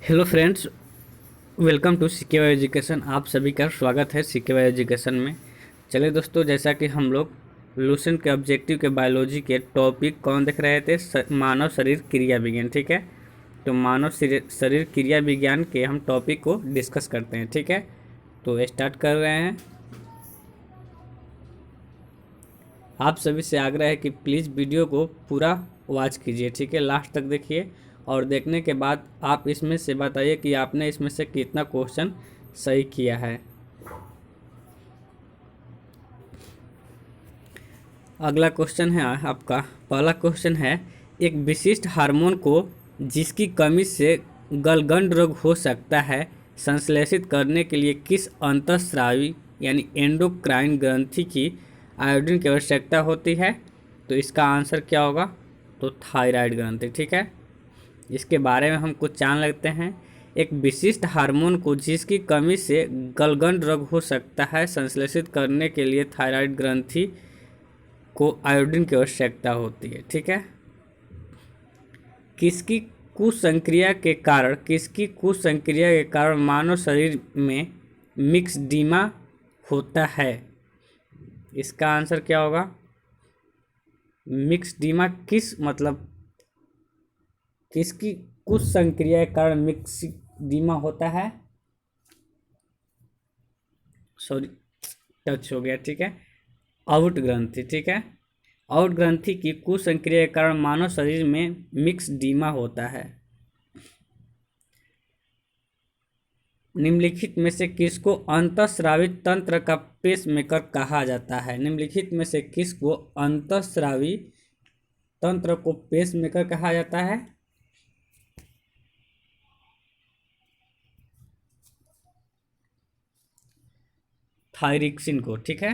Hello friends, welcome to CK Y education. आप सभी का स्वागत है सीके वाई एजुकेशन में। चलिए दोस्तों, जैसा कि हम लोग लूसेंट के ऑब्जेक्टिव के बायोलॉजी के टॉपिक कौन देख रहे थे, मानव शरीर क्रिया विज्ञान। ठीक है, तो मानव शरीर क्रिया विज्ञान के हम टॉपिक को डिस्कस करते हैं। ठीक है, तो स्टार्ट कर रहे हैं। आप सभी से आग्रह है कि प्लीज़ वीडियो को पूरा वॉच कीजिए। ठीक है, लास्ट तक देखिए और देखने के बाद आप इसमें से बताइए कि आपने इसमें से कितना क्वेश्चन सही किया है। अगला क्वेश्चन है आपका, पहला क्वेश्चन है, एक विशिष्ट हार्मोन को जिसकी कमी से गलगंड रोग हो सकता है संश्लेषित करने के लिए किस अंतःस्रावी यानी एंडोक्राइन ग्रंथि की आयोडीन की आवश्यकता होती है? तो इसका आंसर क्या होगा? तो थायराइड ग्रंथि। ठीक है, इसके बारे में हम कुछ जान लेते हैं। एक विशिष्ट हार्मोन को जिसकी कमी से गलगंड रोग हो सकता है संश्लेषित करने के लिए थायराइड ग्रंथि को आयोडीन की आवश्यकता होती है। ठीक है, किसकी कुसंक्रिया के कारण मानव शरीर में मिक्सडीमा होता है? इसका आंसर क्या होगा? मिक्सडीमा किसकी कुसंक्रिया के कारण मिक्सडीमा होता है? सॉरी, टच हो गया। ठीक है, आउट ग्रंथि। ठीक है, आउट ग्रंथि की कुसंक्रिया के कारण मानव शरीर में मिक्सडीमा होता है। निम्नलिखित में से किसको अंतःस्रावी तंत्र का पेसमेकर कहा जाता है? निम्नलिखित में से किसको अंतःस्रावी तंत्र को पेसमेकर कहा जाता है? थायरिक्सिन को। ठीक है,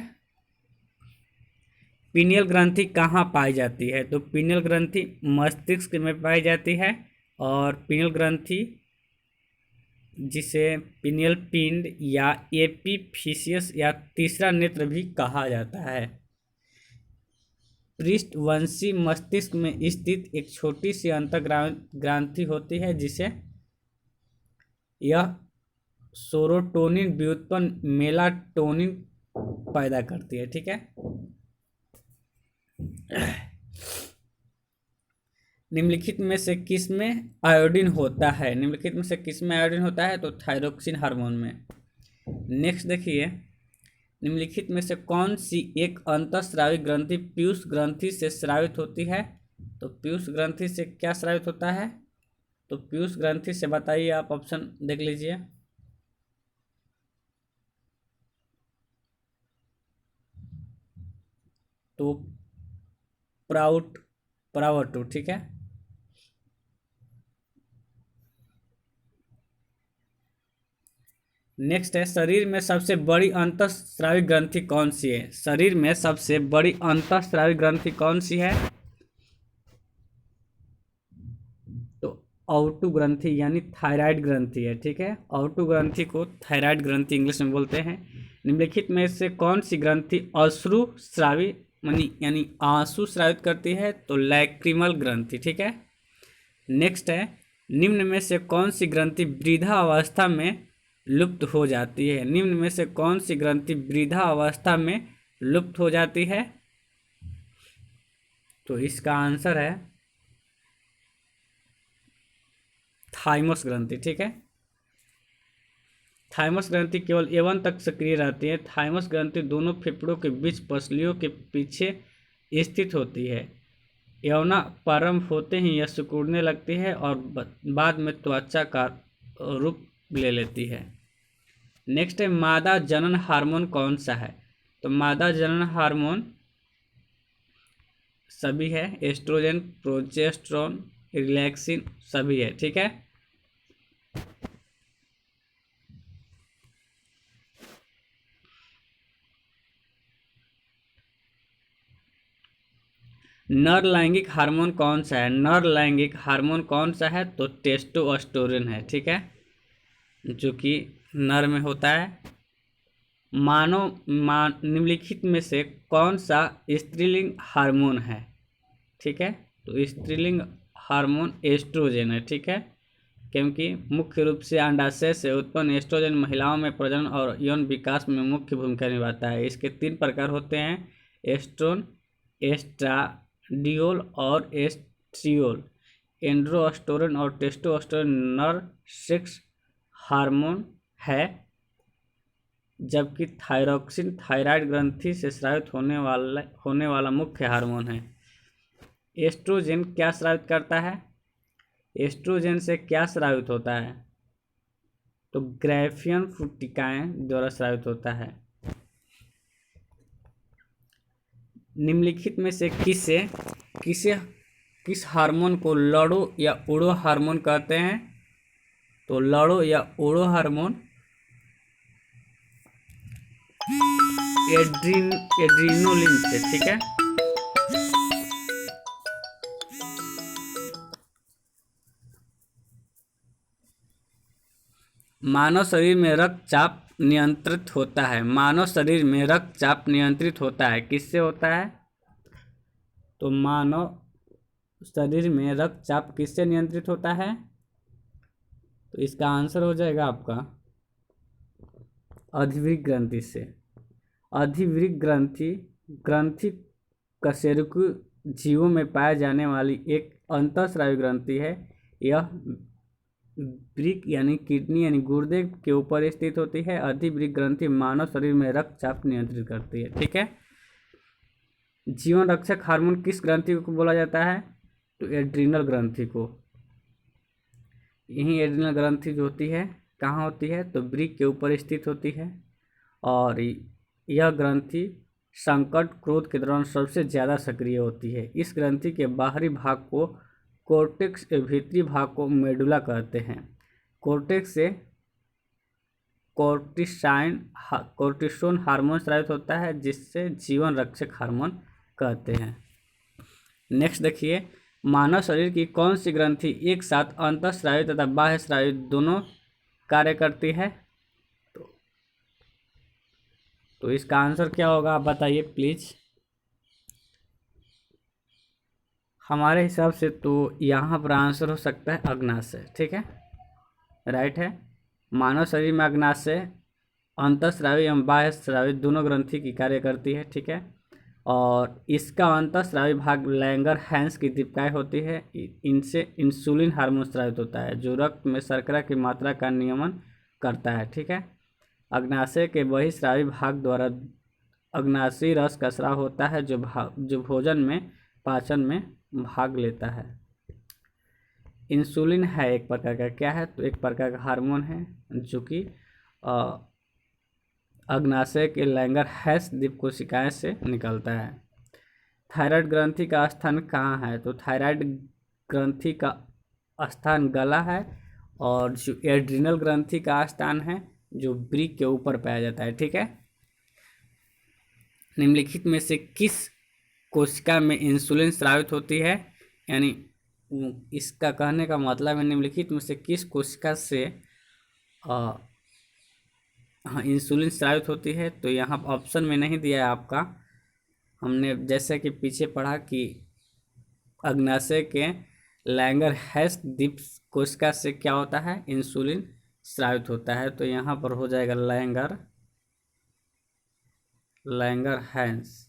पीनियल ग्रंथि कहाँ पाई जाती है? तो पीनियल ग्रंथि मस्तिष्क में पाई जाती है। और पीनियल ग्रंथि, जिसे पिनियल पिंड या एपीफिसियस या तीसरा नेत्र भी कहा जाता है, पृष्ठवंशी मस्तिष्क में स्थित एक छोटी सी अंतःग्रंथि होती है जिसे यह सेरोटोनिन व्युत्पन्न मेलाटोनिन पैदा करती है। ठीक है, निम्नलिखित में से किस में आयोडीन होता है? निम्नलिखित में से किस में आयोडीन होता है? तो थायरोक्सिन हार्मोन में। नेक्स्ट देखिए, निम्नलिखित में से कौन सी एक अंतःस्रावी ग्रंथि पीयूष ग्रंथि से स्रावित होती है? तो पीयूष ग्रंथि से क्या स्रावित होता है? तो पीयूष ग्रंथि से बताइए, आप ऑप्शन देख लीजिए। तो प्राउट 2। ठीक है, नेक्स्ट है, शरीर में सबसे बड़ी अंतःस्रावी ग्रंथि कौन सी है? शरीर में सबसे बड़ी अंतःस्रावी ग्रंथि कौन सी है? तो औटू ग्रंथि यानी थायराइड ग्रंथि है। ठीक है, औटू ग्रंथि को थायराइड ग्रंथि इंग्लिश में बोलते हैं। निम्नलिखित में से कौन सी ग्रंथि अश्रु स्रावी यानी आंसू स्रावित करती है? तो लैक्रिमल ग्रंथि। ठीक है, नेक्स्ट है, निम्न में से कौन सी ग्रंथि वृद्धावस्था में लुप्त हो जाती है? निम्न में से कौन सी ग्रंथि वृद्धावस्था में लुप्त हो जाती है? तो इसका आंसर है थाइमस ग्रंथि। ठीक है, थाइमस ग्रंथि केवल A1 तक सक्रिय रहती है। थाइमस ग्रंथि दोनों फेफड़ों के बीच पसलियों के पीछे स्थित होती है। यौना प्रारंभ होते ही यह सिकुड़ने लगती है और बाद में त्वचा का रूप ले लेती है। नेक्स्ट है, मादा जनन हार्मोन कौन सा है? तो मादा जनन हार्मोन सभी है, एस्ट्रोजन, प्रोजेस्टेरोन, रिलैक्सिन सभी है। ठीक है, नर लैंगिक हार्मोन कौन सा है? नर लैंगिक हार्मोन कौन सा है? तो टेस्टोस्टेरोन है। ठीक है, जो कि नर में होता है। निम्नलिखित में से कौन सा स्त्रीलिंग हार्मोन है? ठीक है, तो स्त्रीलिंग हार्मोन एस्ट्रोजन है। ठीक है, क्योंकि मुख्य रूप से अंडाशय से उत्पन्न एस्ट्रोजन महिलाओं में प्रजनन और यौन विकास में मुख्य भूमिका निभाता है। इसके 3 प्रकार होते हैं: एस्ट्रोन, एस्ट्राडियोल और एस्ट्रियोल। एंड्रोस्टेरोन और टेस्टोस्टेरोन नर सेक्स हार्मोन है, जबकि थायरोक्सिन थायराइड ग्रंथि से स्रावित होने वाला मुख्य हार्मोन है। एस्ट्रोजन क्या स्रावित करता है? एस्ट्रोजन से क्या स्रावित होता है? तो ग्रैफियन फ्रूटिकाएं द्वारा स्रावित होता है। निम्नलिखित में से किस हार्मोन को लड़ो या उड़ो हार्मोन कहते हैं? तो लड़ो या उड़ो हार्मोन एड्रीनोलिन से, ठीक है। मानव शरीर में रक्तचाप नियंत्रित होता है। मानव शरीर में रक्तचाप नियंत्रित होता है, किससे होता है? तो मानव शरीर में रक्तचाप किससे नियंत्रित होता है? तो इसका आंसर हो जाएगा आपका अधिवृक्क ग्रंथि से। अधिवृक्क ग्रंथि कशेरुकी जीवों में पाए जाने वाली एक अंतःस्रावी ग्रंथि है। यह वृक्क यानी किडनी यानी गुर्दे के ऊपर स्थित होती है। अधिवृक्क ग्रंथि मानव शरीर में रक्तचाप नियंत्रित करती है, ठीक है। जीवन रक्षक हार्मोन किस ग्रंथि को बोला जाता है? तो एड्रीनल ग्रंथि को। यही एड्रीनल ग्रंथि जो होती है कहाँ होती है? तो वृक्क के ऊपर स्थित होती है। और यह ग्रंथि संकट क्रोध के दौरान सबसे ज़्यादा सक्रिय होती है। इस ग्रंथि के बाहरी भाग को कोर्टेक्स के भीतरी भाग को मेडुला कहते हैं। कोर्टेक्स से कोर्टिसोन हार्मोन स्रावित होता है, जिससे जीवन रक्षक हार्मोन कहते हैं। नेक्स्ट देखिए, मानव शरीर की कौन सी ग्रंथि एक साथ अंतःस्रावी तथा बाह्य स्रावी दोनों कार्य करती है? तो इसका आंसर क्या होगा, आप बताइए प्लीज। हमारे हिसाब से तो यहाँ पर आंसर हो सकता है अग्नाशय, ठीक है, राइट है। मानव शरीर में अग्नाशय अंतःस्रावी एवं बाह्य स्रावी दोनों ग्रंथि की कार्य करती है, ठीक है। और इसका अंतःस्रावी भाग लैंगर-हैंस की दीपिकाएँ होती है। इनसे इंसुलिन हार्मोन स्रावित होता है, जो रक्त में शर्करा की मात्रा का नियमन करता है, ठीक है। अग्नाशय के बहिस्रावी भाग द्वारा अग्नाशयी रस का स्राव होता है, जो भोजन में पाचन में भाग लेता है। इंसुलिन है एक प्रकार का, क्या है? तो एक प्रकार का हार्मोन है, जो कि अग्नाशय के लैंगर-हैंस दीप कोशिकाएं से निकलता है। थायराइड ग्रंथि का स्थान कहाँ है? तो थायराइड ग्रंथि का स्थान गला है, और जो एड्रिनल ग्रंथि का स्थान है जो वृक्क के ऊपर पाया जाता है, ठीक है। निम्नलिखित में से किस कोशिका में इंसुलिन स्रावित होती है? यानी इसका कहने का मतलब है निम्नलिखित में से किस कोशिका से हाँ इंसुलिन स्रावित होती है? तो यहाँ ऑप्शन में नहीं दिया है आपका। हमने जैसे कि पीछे पढ़ा कि अग्नाशय के लैंगर-हैंस दीप कोशिका से क्या होता है? इंसुलिन स्रावित होता है। तो यहाँ पर हो जाएगा लैंगर-हैंस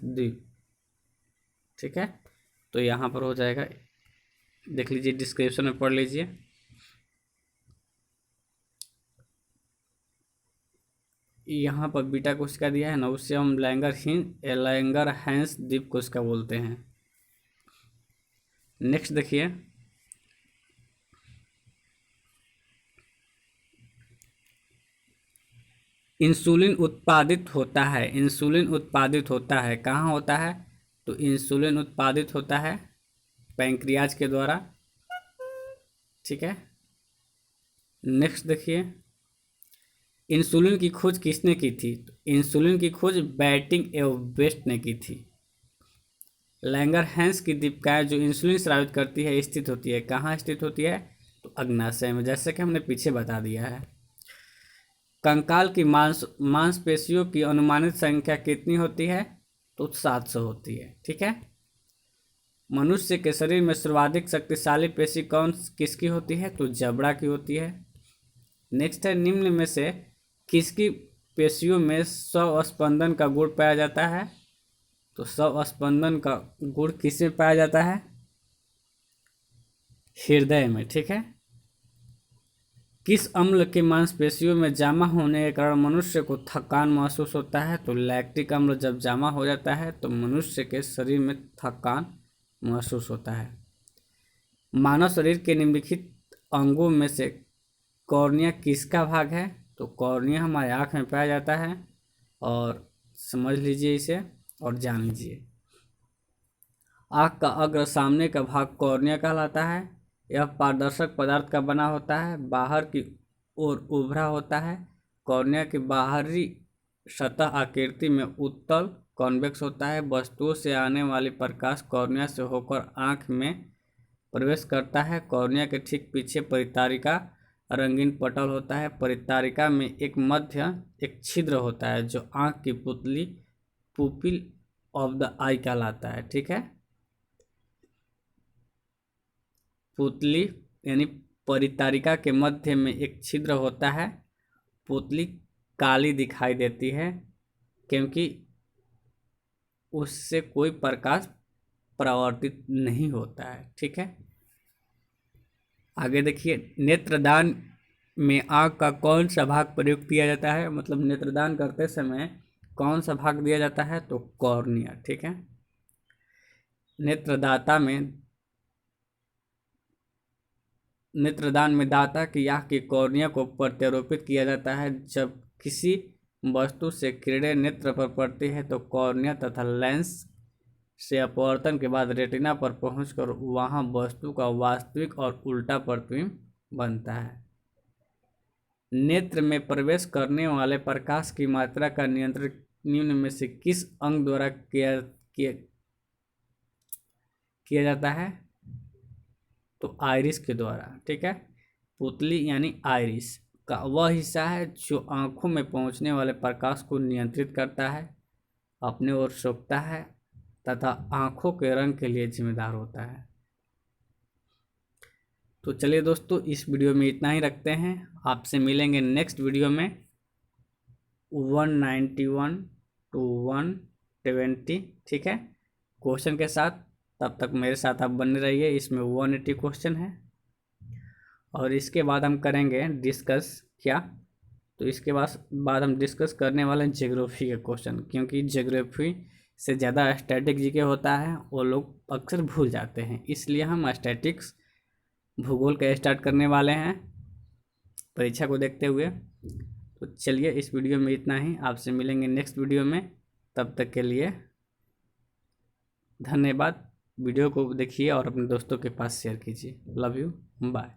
द्वीप, ठीक है। तो यहाँ पर हो जाएगा, देख लीजिए, डिस्क्रिप्शन में पढ़ लीजिए। यहाँ पर बीटा कोशिका दिया है ना, उससे हम लैंगर-हैंस द्वीप कोशिका बोलते हैं। नेक्स्ट देखिए, इंसुलिन उत्पादित होता है। इंसुलिन उत्पादित होता है कहाँ होता है? तो इंसुलिन उत्पादित होता है पैंक्रियाज के द्वारा, ठीक है। नेक्स्ट देखिए, इंसुलिन की खोज किसने की थी? तो इंसुलिन की खोज बैटिंग एवं वेस्ट ने की थी। लैंगर-हैंस की दीपिकाएँ जो इंसुलिन स्रावित करती है स्थित होती है, कहाँ स्थित होती है? तो अग्नाशय में, जैसे कि हमने पीछे बता दिया है। कंकाल की मांसपेशियों की अनुमानित संख्या कितनी होती है? तो 700 होती है, ठीक है। मनुष्य के शरीर में सर्वाधिक शक्तिशाली पेशी किसकी होती है? तो जबड़ा की होती है। नेक्स्ट है, निम्न में से किसकी पेशियों में स्वस्पंदन का गुण पाया जाता है? तो स्वस्पंदन का गुण किसमें पाया जाता है? हृदय में। ठीक है। किस अम्ल के मांसपेशियों में जमा होने के कारण मनुष्य को थकान महसूस होता है? तो लैक्टिक अम्ल जब जमा हो जाता है तो मनुष्य के शरीर में थकान महसूस होता है। मानव शरीर के निम्नलिखित अंगों में से कॉर्निया किसका भाग है? तो कॉर्निया हमारे आँख में पाया जाता है, और समझ लीजिए इसे और जान लीजिए। आँख का अग्र सामने का भाग कॉर्निया कहलाता है। यह पारदर्शक पदार्थ का बना होता है, बाहर की ओर उभरा होता है। कॉर्निया की बाहरी सतह आकृति में उत्तल कॉन्वेक्स होता है। वस्तुओं से आने वाली प्रकाश कॉर्निया से होकर आँख में प्रवेश करता है। कॉर्निया के ठीक पीछे परितारिका रंगीन पटल होता है। परितारिका में एक छिद्र होता है जो आँख की पुतली पुपिल ऑफ द आई कहलाता है। ठीक है। पुतली यानी परितारिका के मध्य में एक छिद्र होता है। पुतली काली दिखाई देती है क्योंकि उससे कोई प्रकाश परावर्तित नहीं होता है। ठीक है। आगे देखिए, नेत्रदान में आँख का कौन सा भाग प्रयुक्त किया जाता है? मतलब नेत्रदान करते समय कौन सा भाग दिया जाता है? तो कॉर्निया। ठीक है। नेत्रदान में दाता की आँख की कॉर्निया को प्रत्यारोपित किया जाता है। जब किसी वस्तु से किरणें नेत्र पर पड़ती है तो कॉर्निया तथा लेंस से अपवर्तन के बाद रेटिना पर पहुंचकर वहां वस्तु का वास्तविक और उल्टा प्रतिबिंब बनता है। नेत्र में प्रवेश करने वाले प्रकाश की मात्रा का नियंत्रण निम्न में से किस अंग द्वारा किया जाता है? तो आइरिस के द्वारा। ठीक है। पुतली यानी आइरिस का वह हिस्सा है जो आंखों में पहुंचने वाले प्रकाश को नियंत्रित करता है, अपने ओर सोखता है तथा आंखों के रंग के लिए जिम्मेदार होता है। तो चलिए दोस्तों, इस वीडियो में इतना ही रखते हैं। आपसे मिलेंगे नेक्स्ट वीडियो में 191 to 120। ठीक है, क्वेश्चन के साथ। तब तक मेरे साथ आप बने रहिए। इसमें 180 क्वेश्चन है और इसके बाद हम करेंगे डिस्कस क्या? तो इसके बाद हम डिस्कस करने वाले हैं ज्योग्राफी के क्वेश्चन, क्योंकि ज्योग्राफी से ज़्यादा स्टैटिक जीके होता है, वो लोग अक्सर भूल जाते हैं। इसलिए हम स्टैटिक्स भूगोल का स्टार्ट करने वाले हैं परीक्षा को देखते हुए। तो चलिए, इस वीडियो में इतना ही। आपसे मिलेंगे नेक्स्ट वीडियो में। तब तक के लिए धन्यवाद। वीडियो को देखिए और अपने दोस्तों के पास शेयर कीजिए। Love you, bye.